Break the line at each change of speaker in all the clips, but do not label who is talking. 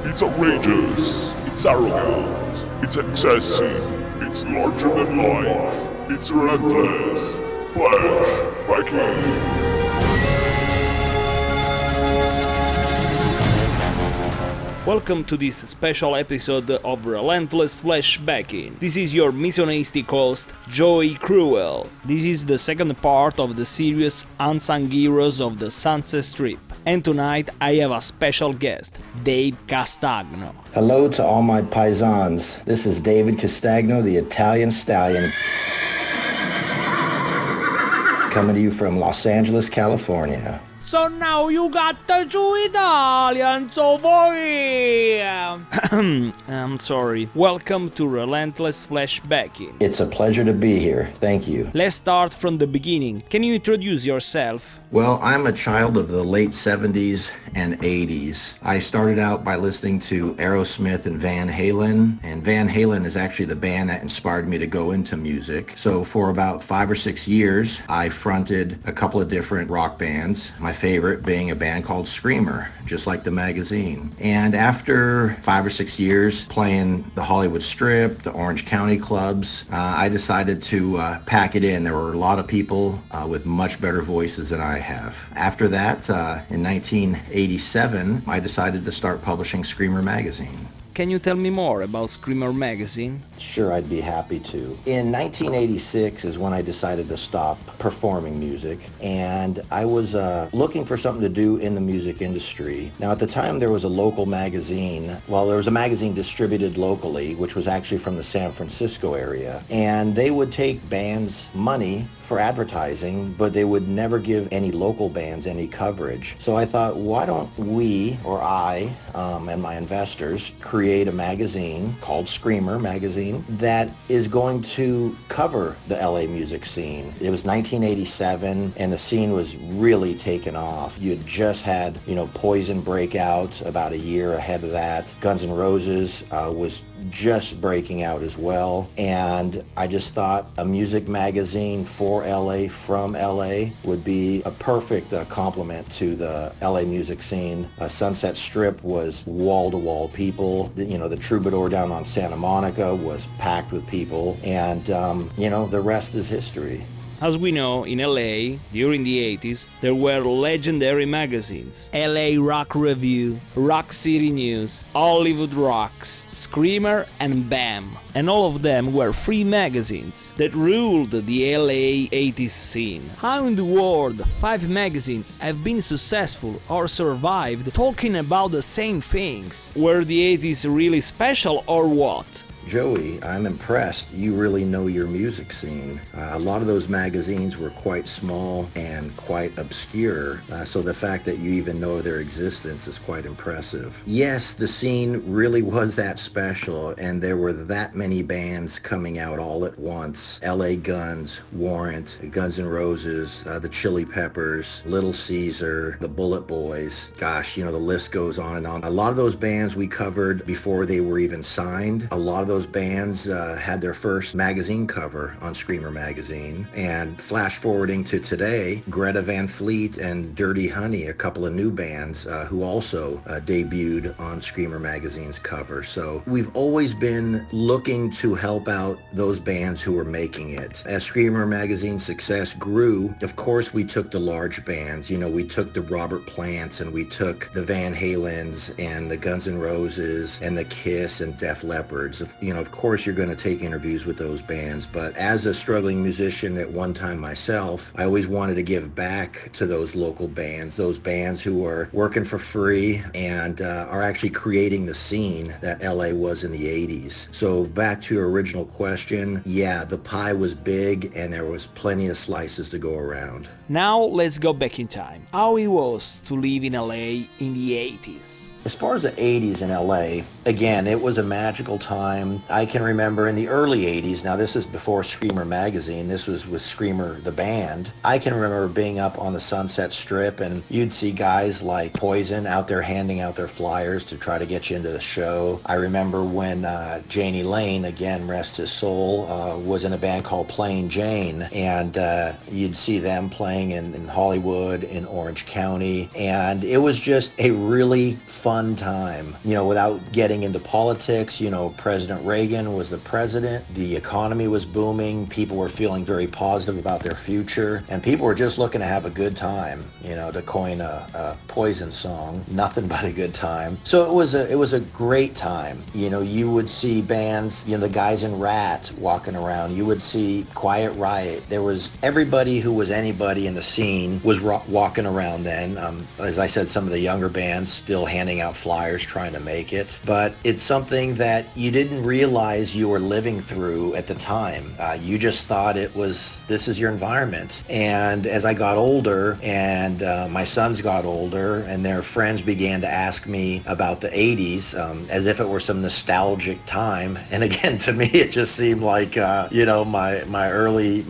It's outrageous, it's arrogant, it's excessive, it's larger than life, it's relentless. Flashbackin.
Welcome to this special episode of Relentless Flashbackin. This is your misogynistic host, Joey Cruel. This is the second part of the series Unsung Heroes of the Sunset Strip. And tonight I have a special guest, Dave Castagno.
Hello to all my paisans. This is David Castagno, the Italian Stallion, coming to you from Los Angeles, California.
So now you got the two Italians over here. I'm sorry. Welcome to Relentless Flashbackin.
It's a pleasure to be here. Thank you.
Let's start from the beginning. Can you introduce yourself?
Well, I'm a child of the late 70s and 80s. I started out by listening to Aerosmith and Van Halen, and Van Halen is actually the band that inspired me to go into music. So for about 5 or 6 years, I fronted a couple of different rock bands, my favorite being a band called Screamer, just like the magazine. And after 5 or 6 years playing the Hollywood Strip, the Orange County clubs, I decided to pack it in. There were a lot of people with much better voices than I have. After that, in 1987, I decided to start publishing Screamer magazine.
Can you tell me more about Screamer magazine?
Sure, I'd be happy to. In 1986 is when I decided to stop performing music, and I was looking for something to do in the music industry. Now, at the time, there was a local magazine. Well, there was a magazine distributed locally, which was actually from the San Francisco area, and they would take bands' money for advertising, but they would never give any local bands any coverage. So I thought, why don't we, or I, and my investors, create a magazine called Screamer magazine that is going to cover the LA music scene. It was 1987 and the scene was really taken off. You had just had, Poison break out about a year ahead of that. Guns N' Roses was just breaking out as well. And I just thought a music magazine for LA, from LA, would be a perfect complement to the LA music scene. Sunset Strip was wall-to-wall people. The Troubadour down on Santa Monica was packed with people. And, the rest is history.
As we know, in LA, during the 80s, there were legendary magazines. LA Rock Review, Rock City News, Hollywood Rocks, Screamer, and BAM. And all of them were free magazines that ruled the LA 80s scene. How in the world 5 magazines have been successful or survived talking about the same things? Were the 80s really special or what?
Joey, I'm impressed. You really know your music scene. A lot of those magazines were quite small and quite obscure, so the fact that you even know their existence is quite impressive. Yes, the scene really was that special, and there were that many bands coming out all at once. LA Guns, Warrant, Guns N' Roses, the Chili Peppers, Little Caesar, the Bullet Boys. Gosh, the list goes on and on. A lot of those bands we covered before they were even signed. A lot of those bands had their first magazine cover on Screamer magazine. And flash forwarding to today, Greta Van Fleet and Dirty Honey, a couple of new bands who also debuted on Screamer magazine's cover. So we've always been looking to help out those bands who were making it. As Screamer magazine's success grew, of course we took the large bands. We took the Robert Plants and we took the Van Halens and the Guns N' Roses and the Kiss and Def Leppards. Of course you're going to take interviews with those bands, but as a struggling musician at one time myself, I always wanted to give back to those local bands, those bands who are working for free and are actually creating the scene that LA was in the 80s. So back to your original question, yeah, the pie was big and there was plenty of slices to go around.
Now let's go back in time. How it was to live in LA in the 80s?
As far as the 80s in LA, again, it was a magical time. I can remember in the early 80s, now this is before Screamer magazine, this was with Screamer the band. I can remember being up on the Sunset Strip and you'd see guys like Poison out there handing out their flyers to try to get you into the show. I remember when Janie Lane, again, rest his soul, was in a band called Plain Jane, and you'd see them playing in Hollywood, in Orange County, and it was just a really fun time. You know, without getting into politics, you know, President Reagan was the president, the economy was booming, people were feeling very positive about their future, and people were just looking to have a good time, you know, to coin a Poison song, nothing but a good time. So it was a great time. You know, you would see bands, you know, the guys in Rat walking around, you would see Quiet Riot. There was everybody who was anybody in the scene was walking around then. As I said, some of the younger bands still handing out flyers trying to make it, but it's something that you didn't realize you were living through at the time. You just thought this is your environment. And as I got older and my sons got older and their friends began to ask me about the 80s as if it were some nostalgic time. And again, to me, it just seemed like, you know, my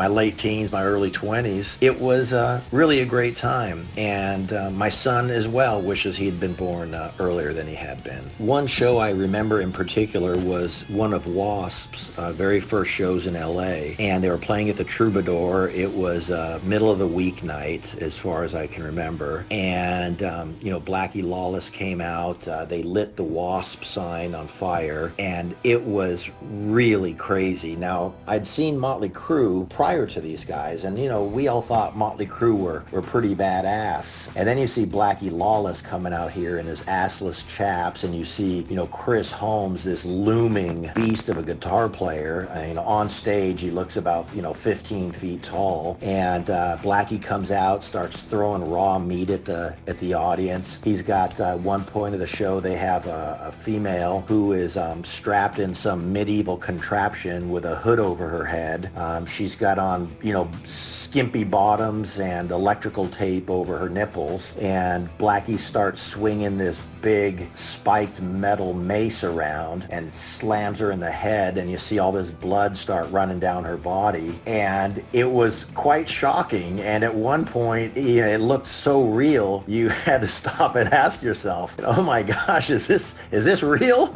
late teens, my early 20s. It was really a great time. And my son as well wishes he had been born earlier than he had been. One show I remember in particular was one of W.A.S.P's very first shows in LA, and they were playing at the Troubadour. It was middle of the week night, as far as I can remember, and you know, Blackie Lawless came out. They lit the W.A.S.P sign on fire, and it was really crazy. Now, I'd seen Motley Crue prior to these guys, and you know, we all thought Motley Crue were pretty badass, and then you see Blackie Lawless coming out here in his assless chaps, and you see, you know, Chris Holmes, this looming beast of a guitar player. You know, on stage he looks about, you know, 15 feet tall, and Blackie comes out, starts throwing raw meat at the audience. He's got one point of the show, they have a female who is strapped in some medieval contraption with a hood over her head. She's got on, you know, skimpy bottoms and electrical tape over her nipples, and Blackie starts swinging this big spiked metal mace around and slams her in the head, and you see all this blood start running down her body, and it was quite shocking. And at one point, you know, it looked so real, you had to stop and ask yourself, oh my gosh, is this real?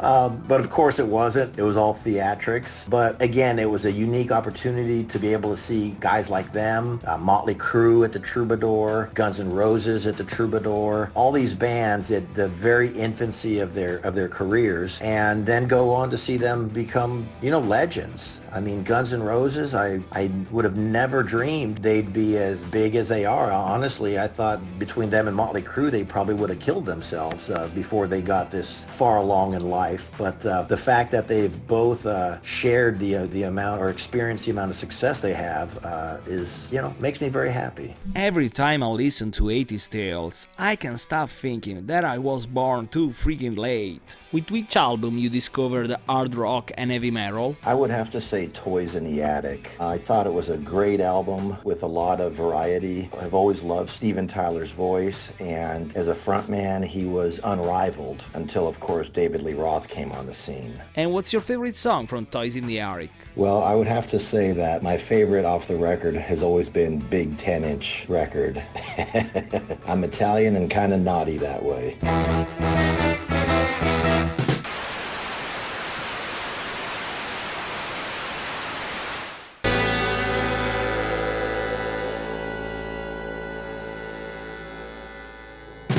But of course it wasn't. It was all theatrics. But again, it was a unique opportunity to be able to see guys like them, Motley Crue at the Troubadour, Guns N' Roses at the Troubadour, all these bands at the very infancy of their careers, and then go on to see them become, you know, legends. I mean, Guns N' Roses, I would have never dreamed they'd be as big as they are. Honestly, I thought between them and Motley Crue, they probably would have killed themselves before they got this far along in life. But the fact that they've both shared the amount or experienced the amount of success they have is, you know, makes me very happy.
Every time I listen to 80s tales, I can't stop thinking that I was born too freaking late. With which album you discovered hard rock and heavy metal?
I would have to say Toys in the Attic. I thought it was a great album with a lot of variety. I've always loved Steven Tyler's voice, and as a frontman, he was unrivaled until, of course, David Lee Roth came on the scene.
And what's your favorite song from Toys in the Attic?
Well, I would have to say that my favorite off the record has always been Big 10-inch record. I'm Italian and kind of naughty that way.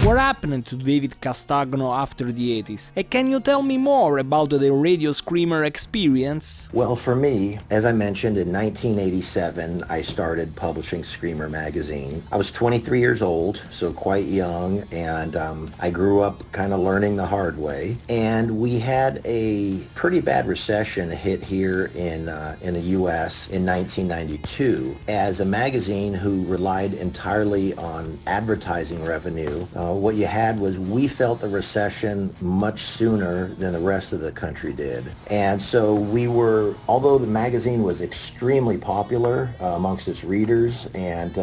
What happened to David Castagno after the 80s? And can you tell me more about the Radio Screamer experience?
Well, for me, as I mentioned, in 1987, I started publishing Screamer magazine. I was 23 years old, so quite young, and I grew up kind of learning the hard way. And we had a pretty bad recession hit here in the U.S. in 1992. As a magazine who relied entirely on advertising revenue, what you had was we felt the recession much sooner than the rest of the country did. And so we were, although the magazine was extremely popular amongst its readers and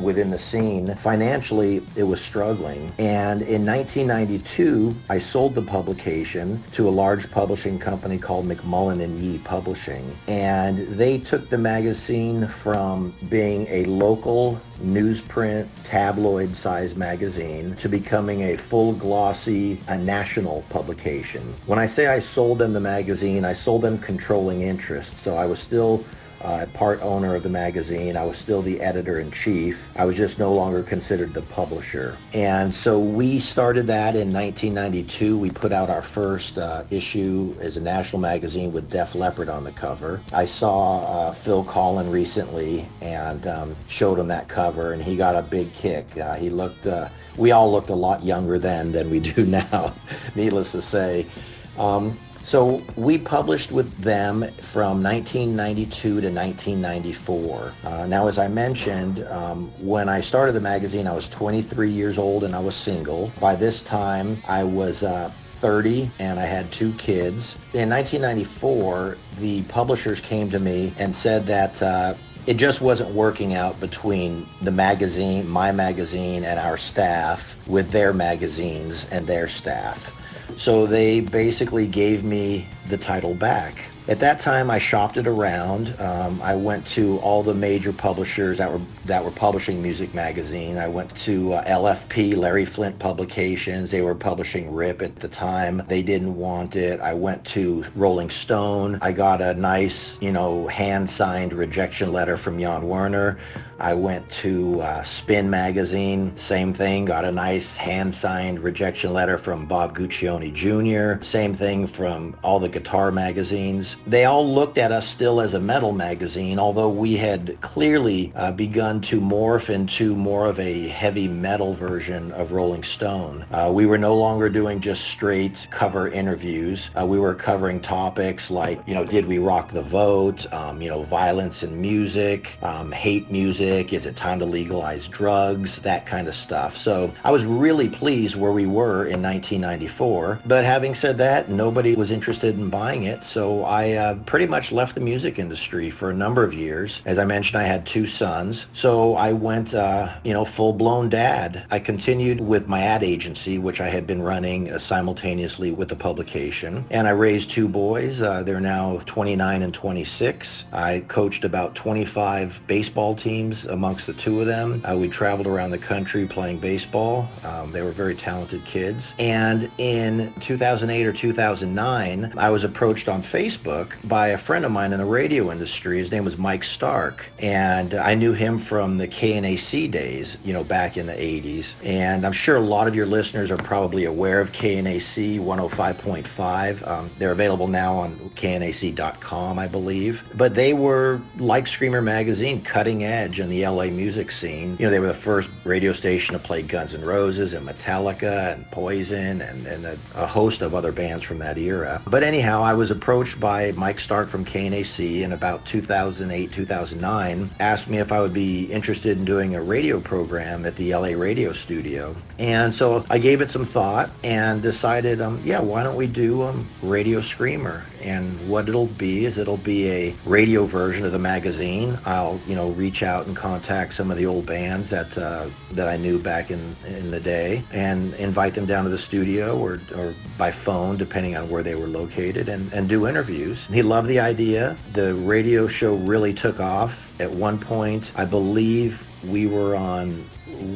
within the scene, financially it was struggling. And in 1992, I sold the publication to a large publishing company called McMullen & Yee Publishing. And they took the magazine from being a local newsprint tabloid-sized magazine to becoming a full glossy, a national publication. When I say I sold them the magazine, I sold them controlling interest. So I was still part owner of the magazine. I was still the editor-in-chief. I was just no longer considered the publisher. And so we started that in 1992. We put out our first issue as a national magazine with Def Leppard on the cover. I saw Phil Collin recently and showed him that cover, and he got a big kick. He looked, we all looked a lot younger then than we do now, needless to say. So we published with them from 1992 to 1994. Now, as I mentioned, when I started the magazine, I was 23 years old and I was single. By this time, I was 30 and I had 2 kids. In 1994, the publishers came to me and said that it just wasn't working out between the magazine, my magazine, and our staff with their magazines and their staff. So they basically gave me the title back. At that time, I shopped it around. I went to all the major publishers that were publishing music magazine. I went to LFP, Larry Flint Publications. They were publishing RIP at the time. They didn't want it. I went to Rolling Stone. I got a nice, hand-signed rejection letter from Jan Werner. I went to Spin Magazine, same thing, got a nice hand-signed rejection letter from Bob Guccione Jr., same thing from all the guitar magazines. They all looked at us still as a metal magazine, although we had clearly begun to morph into more of a heavy metal version of Rolling Stone. We were no longer doing just straight cover interviews. We were covering topics like, did we rock the vote, violence in music, hate music, is it time to legalize drugs, that kind of stuff. So I was really pleased where we were in 1994. But having said that, nobody was interested in buying it. So I pretty much left the music industry for a number of years. As I mentioned, I had 2 sons. So I went, full-blown dad. I continued with my ad agency, which I had been running simultaneously with the publication. And I raised 2 boys. They're now 29 and 26. I coached about 25 baseball teams amongst the 2 of them. We traveled around the country playing baseball. They were very talented kids. And in 2008 or 2009, I was approached on Facebook by a friend of mine in the radio industry. His name was Mike Stark. And I knew him from the KNAC days, back in the 80s. And I'm sure a lot of your listeners are probably aware of KNAC 105.5. They're available now on knac.com, I believe. But they were, like Screamer Magazine, cutting edge in the LA music scene. They were the first radio station to play Guns N' Roses and Metallica and Poison and a host of other bands from that era. But anyhow, I was approached by Mike Stark from KNAC in about 2008, 2009, asked me if I would be interested in doing a radio program at the LA radio studio. And so I gave it some thought and decided, why don't we do Radio Screamer? And what it'll be is it'll be a radio version of the magazine. I'll, reach out and contact some of the old bands that I knew back in the day and invite them down to the studio or by phone, depending on where they were located, and do interviews. He loved the idea. The radio show really took off. At one point, I believe we were on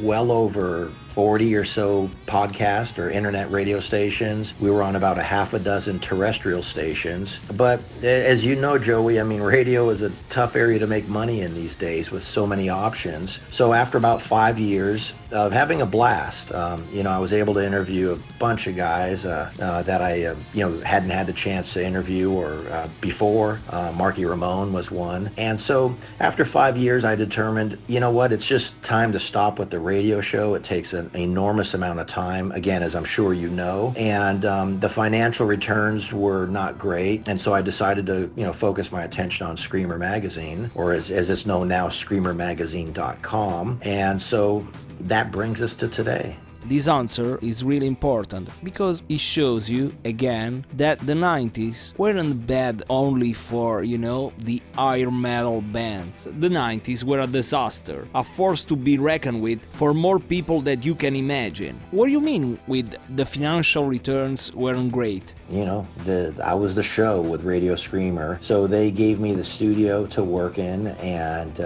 well over 40 or so podcast or internet radio stations. We were on about a half a dozen terrestrial stations. But as you know, Joey, radio is a tough area to make money in these days with so many options. So after about 5 years of having a blast, I was able to interview a bunch of guys that I, hadn't had the chance to interview or before. Marky Ramone was one. And so after 5 years, I determined, it's just time to stop with the radio show. It takes an enormous amount of time, again, as I'm sure you know, and the financial returns were not great, and so I decided to focus my attention on Screamer Magazine, or as it's known now, screamermagazine.com. And so that brings us to today.
this answer is really important because it shows you, again, that the 90s weren't bad only for, the iron metal bands. The 90s were a disaster, a force to be reckoned with for more people than you can imagine. What do you mean with the financial returns weren't great?
I was the show with Radio Screamer, so they gave me the studio to work in, and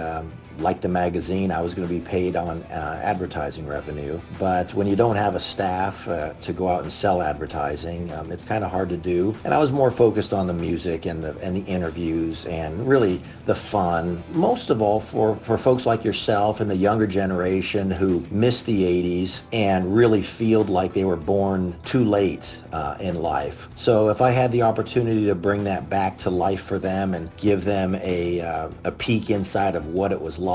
like the magazine, I was going to be paid on advertising revenue. But when you don't have a staff to go out and sell advertising, it's kind of hard to do. And I was more focused on the music and the interviews and really the fun. Most of all for folks like yourself and the younger generation who missed the 80s and really feel like they were born too late in life. So if I had the opportunity to bring that back to life for them and give them a peek inside of what it was like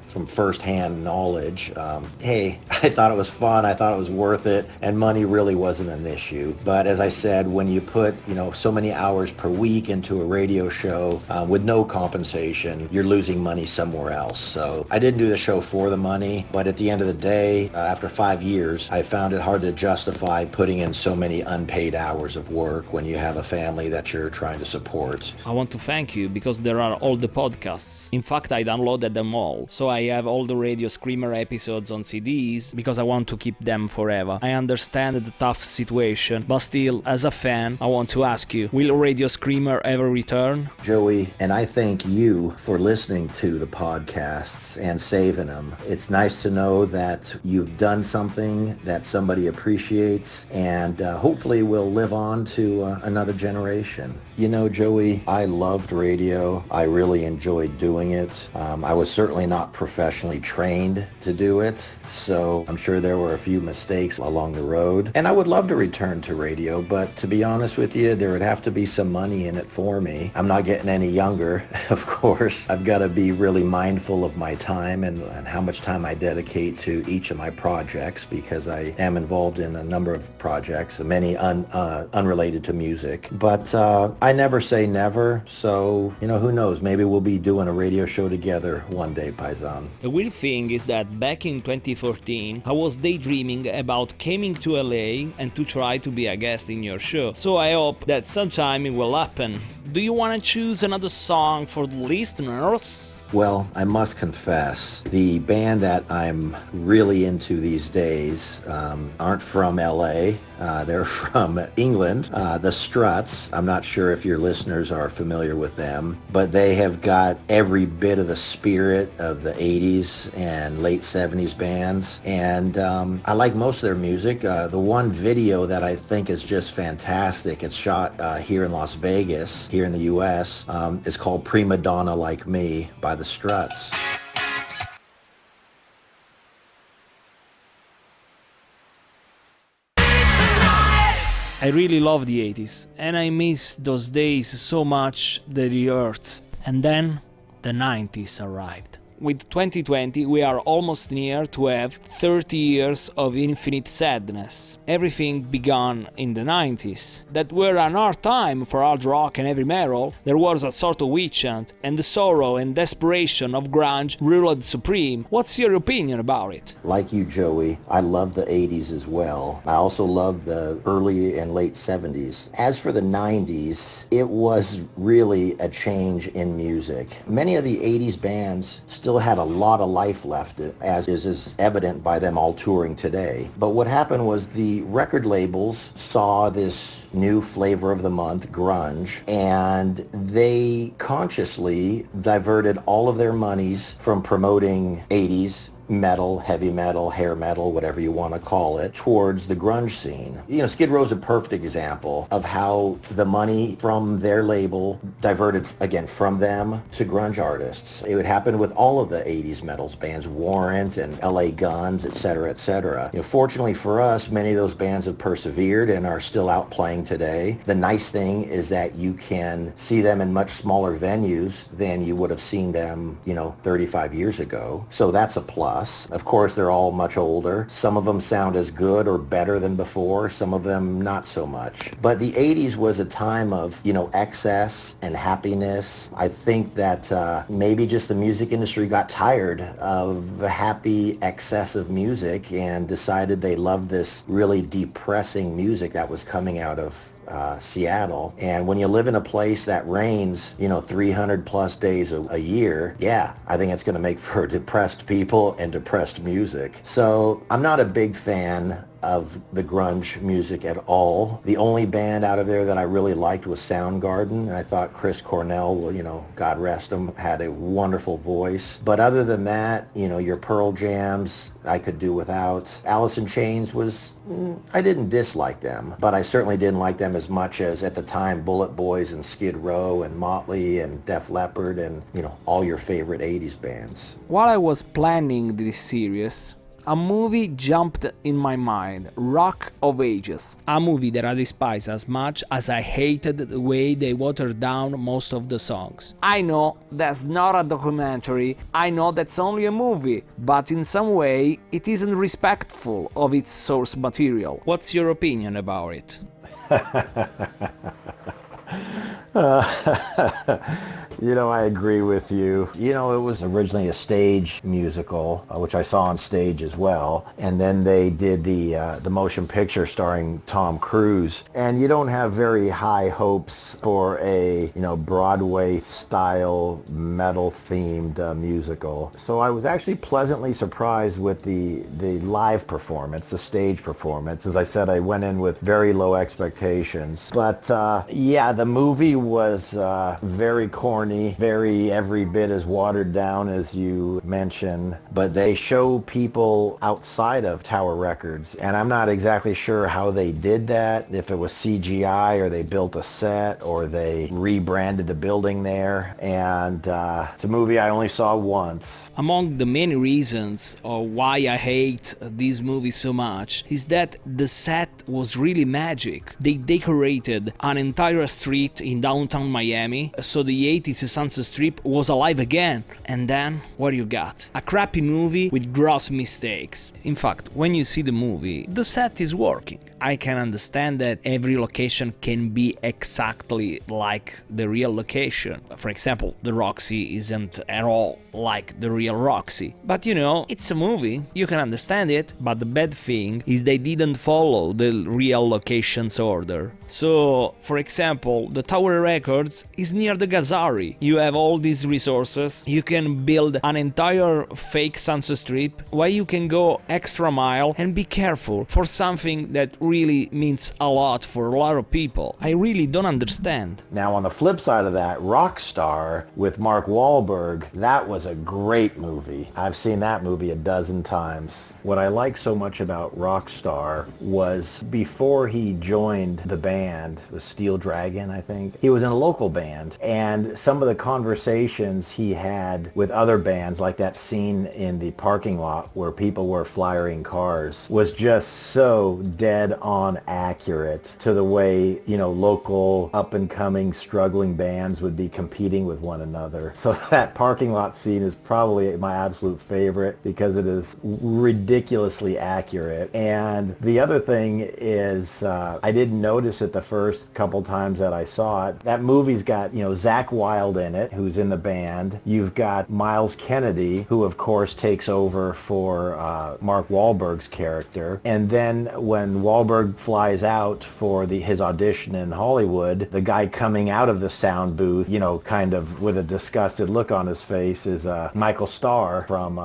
from first-hand knowledge, hey, I thought it was fun, I thought it was worth it, and money really wasn't an issue. But as I said, when you put, so many hours per week into a radio show with no compensation, you're losing money somewhere else. So I didn't do the show for the money, but at the end of the day, after 5 years, I found it hard to justify putting in so many unpaid hours of work when you have a family that you're trying to support.
I want to thank you because there are all the podcasts. In fact, I downloaded them all, so I have all the Radio Screamer episodes on CDs because I want to keep them forever. I understand the tough situation, but still, as a fan, I want to ask you, will Radio Screamer ever return?
Joey, and I thank you for listening to the podcasts and saving them. It's nice to know that you've done something that somebody appreciates and hopefully will live on to another generation. Joey, I loved radio. I really enjoyed doing it. I was certainly not professionally trained to do it, so I'm sure there were a few mistakes along the road. And I would love to return to radio, but to be honest with you, there would have to be some money in it for me. I'm not getting any younger, of course. I've got to be really mindful of my time and how much time I dedicate to each of my projects, because I am involved in a number of projects, many unrelated to music. But I never say never, so, who knows? Maybe we'll be doing a radio show together one day, Paisan.
The weird thing is that back in 2014, I was daydreaming about coming to LA and to try to be a guest in your show, so I hope that sometime it will happen. Do you want to choose another song for the listeners?
Well, I must confess, the band that I'm really into these days aren't from LA. They're from England, the Struts. I'm not sure if your listeners are familiar with them, but they have got every bit of the spirit of the 80s and late 70s bands. And I like most of their music. The one video that I think is just fantastic, it's shot here in Las Vegas, here in the U.S., is called Prima Donna Like Me by the Struts.
I really love the 80s, and I miss those days so much that it hurts. And then the 90s arrived. With 2020, we are almost near to have 30 years of infinite sadness. Everything began in the 90s. That were an hard time for hard rock and heavy metal. There was a sort of witch hunt, and the sorrow and desperation of grunge ruled supreme. What's your opinion about it?
Like you, Joey, I love the 80s as well. I also love the early and late 70s. As for the 90s, it was really a change in music. Many of the 80s bands still had a lot of life left, as is evident by them all touring today. But what happened was the record labels saw this new flavor of the month, grunge, and they consciously diverted all of their monies from promoting 80s metal, heavy metal, hair metal, whatever you want to call it, towards the grunge scene. Skid Row's a perfect example of how the money from their label diverted, again, from them to grunge artists. It would happen with all of the 80s metals bands, Warrant and LA Guns, etc., etc. Fortunately for us, many of those bands have persevered and are still out playing today. The nice thing is that you can see them in much smaller venues than you would have seen them, 35 years ago. So that's a plus. plus. Of course, they're all much older. Some of them sound as good or better than before. Some of them not so much. But the 80s was a time of, excess and happiness. I think that maybe just the music industry got tired of the happy excess of music and decided they loved this really depressing music that was coming out of Seattle. And when you live in a place that rains, 300 plus days a year, yeah, I think it's going to make for depressed people and depressed music. So I'm not a big fan of the grunge music at all. The only band out of there that I really liked was Soundgarden. I thought Chris Cornell, God rest him, had a wonderful voice. But other than that, your Pearl Jams, I could do without. Alice in Chains I didn't dislike them, but I certainly didn't like them as much as at the time Bullet Boys and Skid Row and Motley and Def Leppard and, all your favorite 80s bands.
While I was planning this series, a movie jumped in my mind, Rock of Ages, a movie that I despise as much as I hated the way they watered down most of the songs. I know that's not a documentary, I know that's only a movie, but in some way it isn't respectful of its source material. What's your opinion about it?
I agree with you. It was originally a stage musical, which I saw on stage as well. And then they did the motion picture starring Tom Cruise. And you don't have very high hopes for a, Broadway-style metal-themed musical. So I was actually pleasantly surprised with the live performance, the stage performance. As I said, I went in with very low expectations. But the movie was very corny, very every bit as watered down as you mentioned, but they show people outside of Tower Records, and I'm not exactly sure how they did that, if it was CGI or they built a set or they rebranded the building there, and it's a movie I only saw once.
Among the many reasons why I hate this movie so much is that the set was really magic. They decorated an entire street in downtown Miami, so the 80s Sunset Strip was alive again. And then, what you got? A crappy movie with gross mistakes. In fact, when you see the movie, the set is working. I can understand that every location can be exactly like the real location. For example, the Roxy isn't at all like the real Roxy. But it's a movie, you can understand it, but the bad thing is they didn't follow the real location's order. So, for example, the Tower Records is near the Gazzari. You have all these resources, you can build an entire fake Sunset Strip, where you can go extra mile and be careful for something that really means a lot for a lot of people. I really don't understand.
Now on the flip side of that, Rockstar with Mark Wahlberg, that was a great movie. I've seen that movie a dozen times. What I like so much about Rockstar was before he joined the band, the Steel Dragon, I think, he was in a local band, and some of the conversations he had with other bands, like that scene in the parking lot where people were flyering cars, was just so dead on accurate to the way, local up-and-coming struggling bands would be competing with one another. So that parking lot scene is probably my absolute favorite because it is ridiculously accurate. And the other thing is, I didn't notice it the first couple times that I saw it. That movie's got, Zakk Wylde in it, who's in the band. You've got Miles Kennedy, who of course takes over for Mark Wahlberg's character. And then when Wahlberg flies out for his audition in Hollywood, the guy coming out of the sound booth, kind of with a disgusted look on his face, is Michael Starr from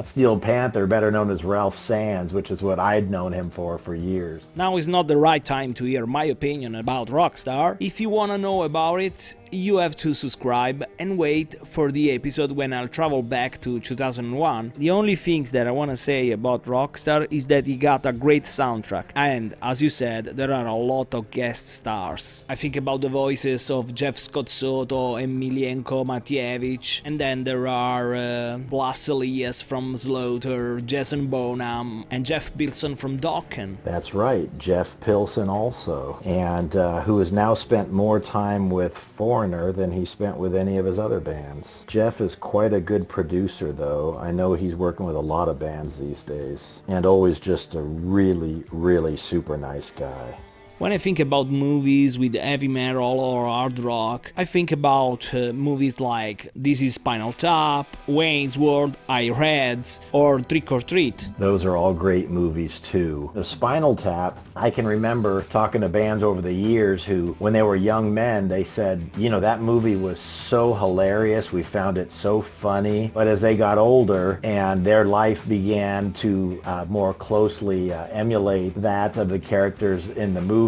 Steel Panther, better known as Ralph Sands, which is what I'd known him for years.
Now is not the right time to hear my opinion about Rockstar. If you wanna know about it, you have to subscribe and wait for the episode when I'll travel back to 2001. The only things that I want to say about Rockstar is that he got a great soundtrack, and as you said, there are a lot of guest stars. I think about the voices of Jeff Scott Soto and Milienko Matievich, and then there are Blas Elias from Slaughter, Jason Bonham, and Jeff Pilson from Dokken.
That's right, Jeff Pilson also, and who has now spent more time with Foreigner Foreigner than he spent with any of his other bands. Jeff is quite a good producer, though. I know he's working with a lot of bands these days, and always just a really, really super nice guy.
When I think about movies with heavy metal or hard rock, I think about movies like This Is Spinal Tap, Wayne's World, I Reds, or Trick or Treat.
Those are all great movies too. The Spinal Tap, I can remember talking to bands over the years who, when they were young men, they said, you know, that movie was so hilarious, we found it so funny. But as they got older and their life began to more closely emulate that of the characters in the movie,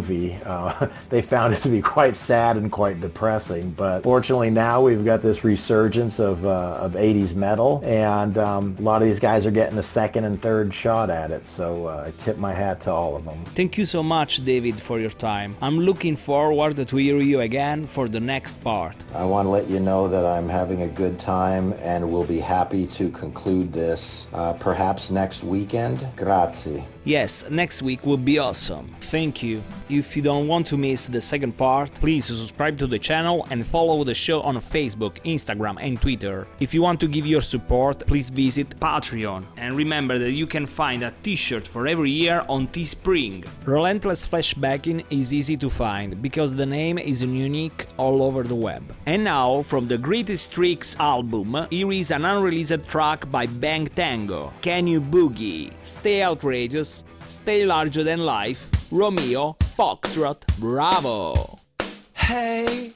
they found it to be quite sad and quite depressing. But fortunately now we've got this resurgence of 80s metal, and a lot of these guys are getting a second and third shot at it, so I tip my hat to all of them.
Thank you so much, David, for your time. I'm looking forward to hear you again for the next part.
I want to let you know that I'm having a good time and will be happy to conclude this perhaps next weekend. Grazie.
Yes, next week will be awesome. Thank you. If you don't want to miss the second part, please subscribe to the channel and follow the show on Facebook, Instagram and Twitter. If you want to give your support, please visit Patreon. And remember that you can find a t-shirt for every year on Teespring. Relentless Flashbackin is easy to find, because the name is unique all over the web. And now, from the Greatest Tricks album, here is an unreleased track by Bang Tango, Can You Boogie? Stay outrageous, stay larger than life, Romeo, Foxtrot, bravo!
Hey,